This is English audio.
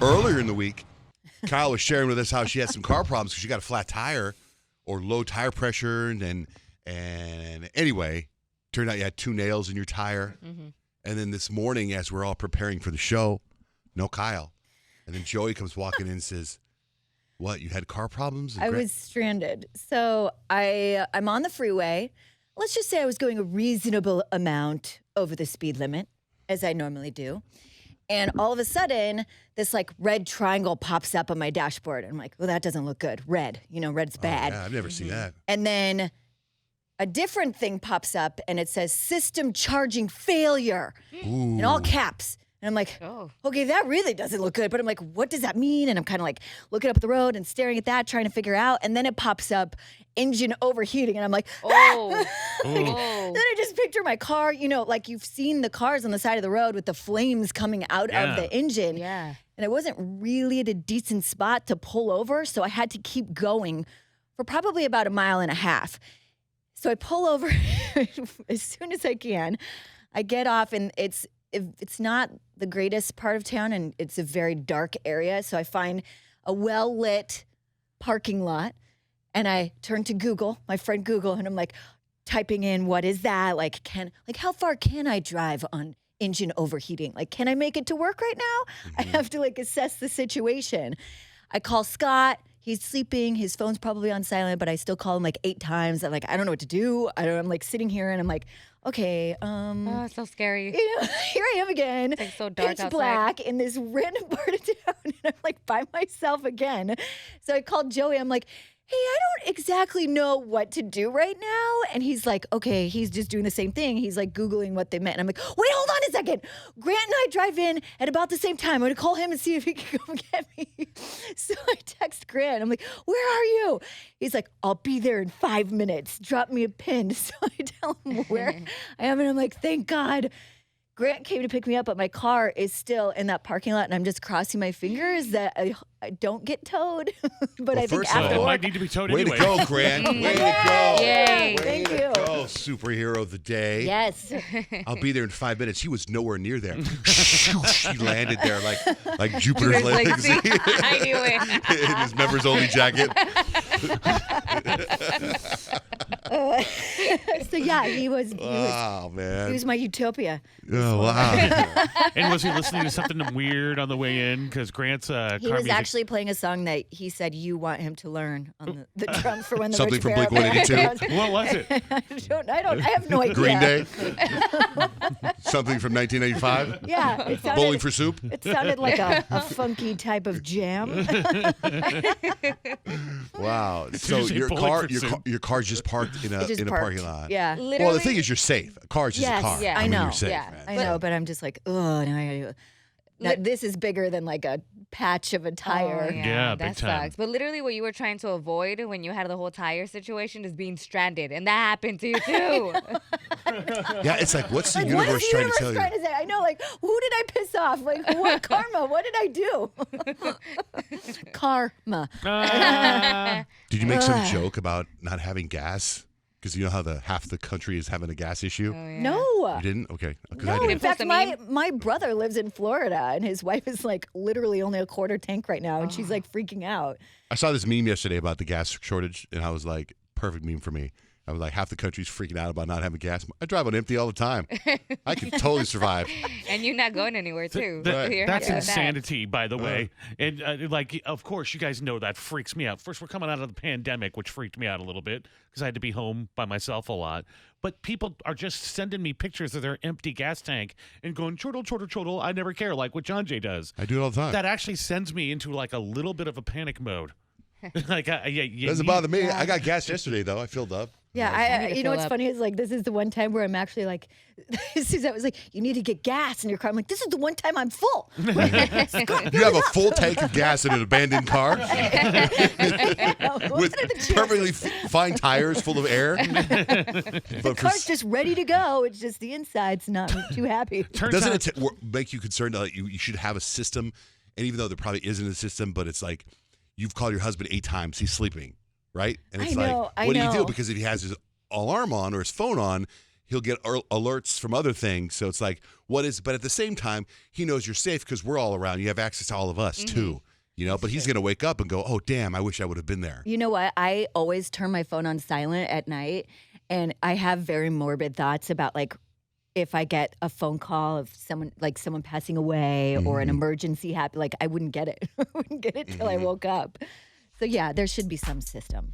Earlier in the week, Kyle was sharing with us how she had some car problems because she got a flat tire or low tire pressure. And anyway, turned out you had 2 nails in your tire. Mm-hmm. And then this morning, as we're all preparing for the show, no Kyle. And then Joey comes walking in and says, what, you had car problems? I was stranded. So I'm on the freeway. Let's just say I was going a reasonable amount over the speed limit, as I normally do. And all of a sudden, this like red triangle pops up on my dashboard. And I'm like, well, that doesn't look good. Red, red's bad. Yeah, I've never seen that. And then a different thing pops up and it says system charging failure in all caps. And I'm like, okay, that really doesn't look good. But I'm like, what does that mean? And I'm kind of like looking up at the road and staring at that, trying to figure out. And then it pops up engine overheating. And I'm like, Then I just picture my car, like you've seen the cars on the side of the road with the flames coming out of the engine. Yeah. And I wasn't really at a decent spot to pull over. So I had to keep going for probably about 1.5 miles. So I pull over as soon as I can. I get off and it's not the greatest part of town and it's a very dark area. So I find a well-lit parking lot and I turn to Google, my friend Google, and I'm like typing in, what is that? How far can I drive on engine overheating? Like, can I make it to work right now? I have to assess the situation. I call Scott. He's sleeping. His phone's probably on silent, but I still call him 8 times. I'm like, I don't know what to do. I'm sitting here and I'm like, okay. Oh, it's so scary. Here I am again. It's so dark pitch outside. black in this random part of town. And I'm by myself again. So I called Joey. I'm like, hey, I don't exactly know what to do right now. And he's like, okay, he's just doing the same thing. He's Googling what they meant. And I'm like, wait, hold on a second. Grant and I drive in at about the same time. I'm going to call him and see if he can come get me. So I text Grant. I'm like, where are you? He's like, I'll be there in 5 minutes. Drop me a pin. So I tell him where I am. And I'm like, thank God. Grant came to pick me up, but my car is still in that parking lot, and I'm just crossing my fingers that I don't get towed. But I think after it work, might need to be towed Way anyway. to go, Grant. Way to go. Yay. Thank Way you. to go, superhero of the day. Yes. I'll be there in 5 minutes. He was nowhere near there. He landed there like Jupiter's legs. See, I knew it. In his members only jacket. So yeah, he was Wow, man. he was my utopia. Oh, wow. And was he listening to something weird on the way in? Because Grant's He car was music. actually playing a song that he said you want him to learn on the drums for when the Something Rich from Barrett Blink-182? What was it? I have no idea. Green Day? Something from 1985? Yeah, it sounded, Bowling for Soup? it sounded like a funky type of jam. Wow. you So say your Bowling for Soup? car's just parked in It just a parked. parking lot. Yeah. Well, the thing is, you're safe. A car is just Yes, a car. yeah. I I mean, know. you're safe, Yeah. man. I know, but I'm just like, oh, now I gotta. Now, this is bigger than a patch of a tire. Oh, Yeah, big that time. sucks. But literally, what you were trying to avoid when you had the whole tire situation is being stranded, and that happened to you too. Yeah, it's like, what's the What universe is the trying universe to tell you? trying to say? I know, who did I piss off? What karma? What did I do? Karma. Did you make some joke about not having gas? Because you know how half the country is having a gas issue? No. You didn't? Okay. 'Cause I No, didn't. in fact, Post a my brother lives in Florida, and his wife is literally only a quarter tank right now, and she's freaking out. I saw this meme yesterday about the gas shortage, and I was like, perfect meme for me. I was like, half the country's freaking out about not having gas. I drive on empty all the time. I could totally survive. And you're not going anywhere too. Right. You're That's happy with that. insanity, by the way. And of course, you guys know that freaks me out. First, we're coming out of the pandemic, which freaked me out a little bit because I had to be home by myself a lot. But people are just sending me pictures of their empty gas tank and going, chortle, chortle, chortle, I never care, like what John Jay does. I do it all the time. That actually sends me into a little bit of a panic mode. Doesn't bother me. I got gas yesterday, though. I filled up. Yeah, I need to you know fill what's up. funny is this is the one time where I'm actually Suzette was like, you need to get gas in your car. I'm like, this is the one time I'm full. Scott, You have a full tank of gas in an abandoned car with perfectly fine tires full of air. The car's just ready to go. It's just the inside's not too happy. Doesn't it make you concerned that you should have a system? And even though there probably isn't a system, but it's like you've called your husband 8 times, he's sleeping, right? And it's I know, what do you do? know. Because if he has his alarm on or his phone on, he'll get alerts from other things. So it's like, but at the same time, he knows you're safe because we're all around. You have access to all of us too, but he's going to wake up and go, oh, damn, I wish I would have been there. You know what? I always turn my phone on silent at night, and I have very morbid thoughts about like if I get a phone call of someone passing away or an emergency happen, like I wouldn't get it. I wouldn't get it till I woke up. So yeah, there should be some system.